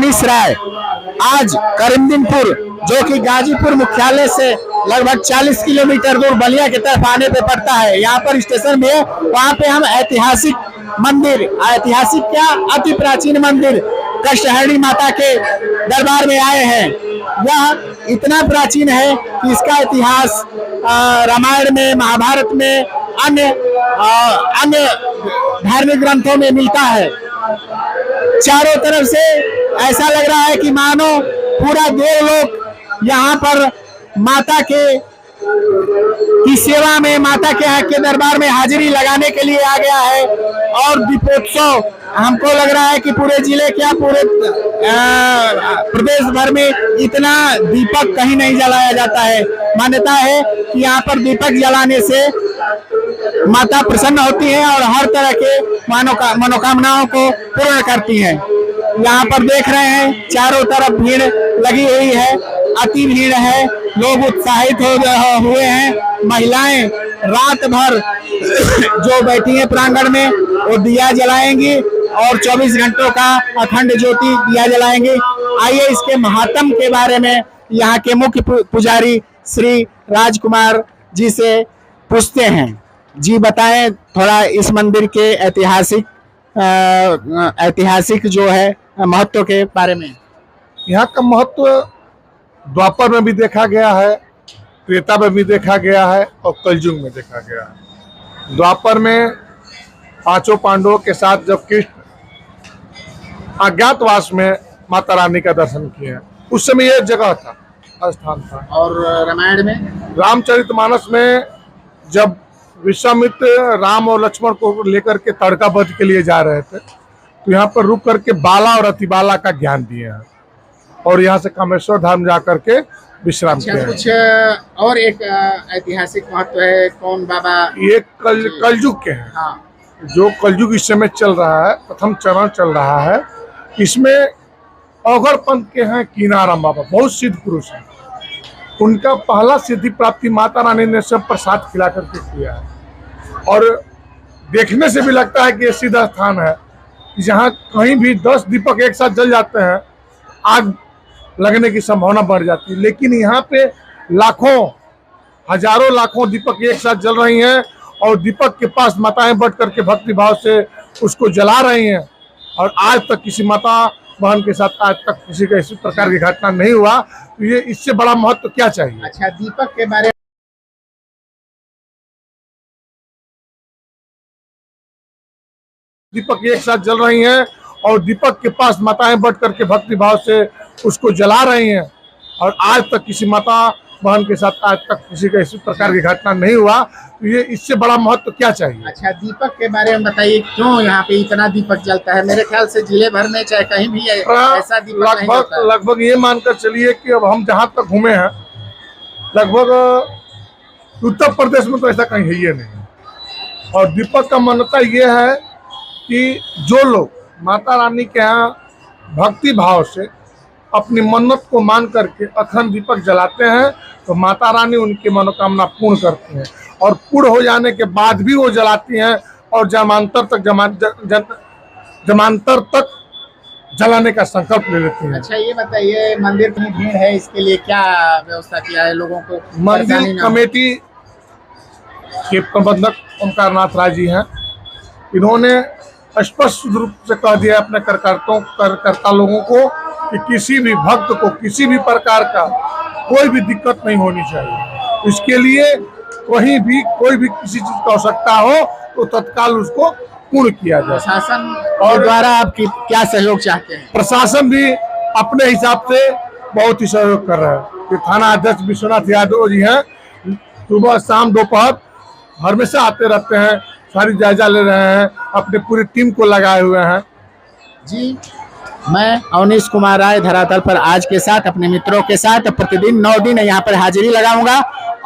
अवनीश राय आज करीमदीनपुर जो कि गाजीपुर मुख्यालय से लगभग 40 किलोमीटर दूर बलिया की तरफ आने पे पड़ता है। यहाँ पर स्टेशन भी है, वहाँ पे हम ऐतिहासिक मंदिर, ऐतिहासिक क्या अति प्राचीन मंदिर कष्टहरणी माता के दरबार में आए हैं। यह इतना प्राचीन है कि इसका इतिहास रामायण में, महाभारत में, अन्य धार्मिक ग्रंथों में मिलता है। चारों तरफ से ऐसा लग रहा है कि मानो पूरा देवलोक यहाँ पर माता की सेवा में, माता के दरबार में हाजिरी लगाने के लिए आ गया है। और दीपोत्सव हमको लग रहा है कि पूरे जिले क्या पूरे प्रदेश भर में इतना दीपक कहीं नहीं जलाया जाता है। मान्यता है कि यहाँ पर दीपक जलाने से माता प्रसन्न होती है और हर तरह के मनोकामनाओं को पूर्ण करती हैं। यहाँ पर देख रहे हैं चारों तरफ भीड़ लगी हुई है, अति भीड़ है, लोग उत्साहित हुए हैं। महिलाएं रात भर जो बैठी हैं प्रांगण में वो दिया जलाएंगी और 24 घंटों का अखंड ज्योति दिया जलाएंगे। आइए इसके महात्म के बारे में यहाँ के मुख्य पुजारी श्री राजकुमार जी से पूछते हैं। जी बताएं थोड़ा इस मंदिर के ऐतिहासिक जो है महत्व के बारे में। यहाँ का महत्व द्वापर में भी देखा गया है, त्रेता में भी देखा गया है और कलयुग में देखा गया है। द्वापर में पांचों पांडवों के साथ जब कृष्ण अज्ञातवास में माता रानी का दर्शन किए, उस समय यह जगह था, स्थान था। और रामायण में, रामचरितमानस में जब विश्वामित्र राम और लक्ष्मण को लेकर के तड़कावध के लिए जा रहे थे तो यहाँ पर रुक करके बाला और अतिबाला का ज्ञान दिए हैं और यहाँ से कामेश्वर धाम जा करके विश्राम किए हैं। कुछ और एक ऐतिहासिक महत्व है कौन बाबा? ये कलयुग के हैं। हाँ। जो कलयुग इस समय चल रहा है, प्रथम चरण चल रहा है, इसमें अवघड़ पंथ के हैं कीनाराम बाबा, बहुत सिद्ध पुरुष हैं। उनका पहला सिद्धि प्राप्ति माता रानी ने सब प्रसाद खिला करके किया है और देखने से भी लगता है कि ये सीधा स्थान है। जहाँ कहीं भी 10 दीपक एक साथ जल जाते हैं, आग लगने की संभावना बढ़ जाती है, लेकिन यहाँ पे लाखों, हजारों लाखों दीपक एक साथ जल रही हैं और दीपक के पास माताएं बैठ करके भक्ति भाव से उसको जला रही हैं। और आज तक किसी माता बहन के साथ आज तक किसी का इसी प्रकार की घटना नहीं हुआ, तो ये इससे बड़ा महत्व क्या चाहिए। अच्छा, दीपक के बारे में, दीपक एक साथ जल रही हैं और दीपक के पास माताएं बैठ करके भक्ति भाव से उसको जला रही हैं और आज तक किसी माता बहन के साथ आज तक किसी का इसी प्रकार की घटना नहीं हुआ, तो ये इससे बड़ा महत्व क्या चाहिए। अच्छा, दीपक के बारे में बताइए, क्यों यहाँ पे इतना दीपक जलता है? मेरे ख्याल से जिले भर में चाहे कहीं भी ऐसा दीपक लगभग ये मानकर चलिए कि अब हम जहाँ तक घूमे हैं लगभग उत्तर प्रदेश में तो ऐसा कहीं है ही नहीं। और दीपक का मान्यता ये है कि जो लोग माता रानी के यहाँ भक्ति भाव से अपनी मन्नत को मान करके अखंड दीपक जलाते हैं तो माता रानी उनकी मनोकामना पूर्ण करती हैं और पूर्ण हो जाने के बाद भी वो जलाती हैं और जमांतर तक जलाने का संकल्प ले लेती हैं। अच्छा, ये बताइए मंदिर की भीड़ है, इसके लिए क्या व्यवस्था किया है लोगों को? मंदिर कमेटी के प्रबंधक ओमकारनाथ राय जी हैं, इन्होंने स्पष्ट रूप से कह दिया अपने कार्यकर्ता लोगों को कि किसी भी भक्त को किसी भी प्रकार का कोई भी दिक्कत नहीं होनी चाहिए। इसके लिए कहीं भी कोई भी किसी चीज की आवश्यकता हो तो तत्काल उसको पूर्ण किया जाए। प्रशासन और द्वारा आप क्या सहयोग चाहते हैं? प्रशासन भी अपने हिसाब से बहुत ही सहयोग कर रहा है। थाना अध्यक्ष विश्वनाथ यादव जी हैं, सुबह शाम दोपहर हमेशा आते रहते हैं, सारी जायजा ले रहे हैं, अपने पूरी टीम को लगाए हुए हैं। जी, मैं अवनीश कुमार राय धरातल पर आज के साथ अपने मित्रों के साथ प्रतिदिन 9 दिन यहाँ पर हाजिरी लगाऊंगा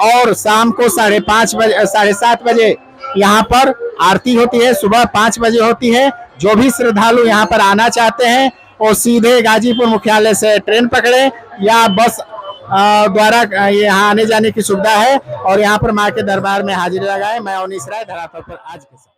और शाम को 7:30 बजे यहाँ पर आरती होती है, सुबह 5 बजे होती है। जो भी श्रद्धालु यहाँ पर आना चाहते हैं वो सीधे गाजीपुर मुख्यालय से ट्रेन पकड़े या बस द्वारा यहाँ आने जाने की सुविधा है और यहाँ पर माँ के दरबार में हाजिरी लगाए। मैं अवनीश राय धरातल पर आज के साथ।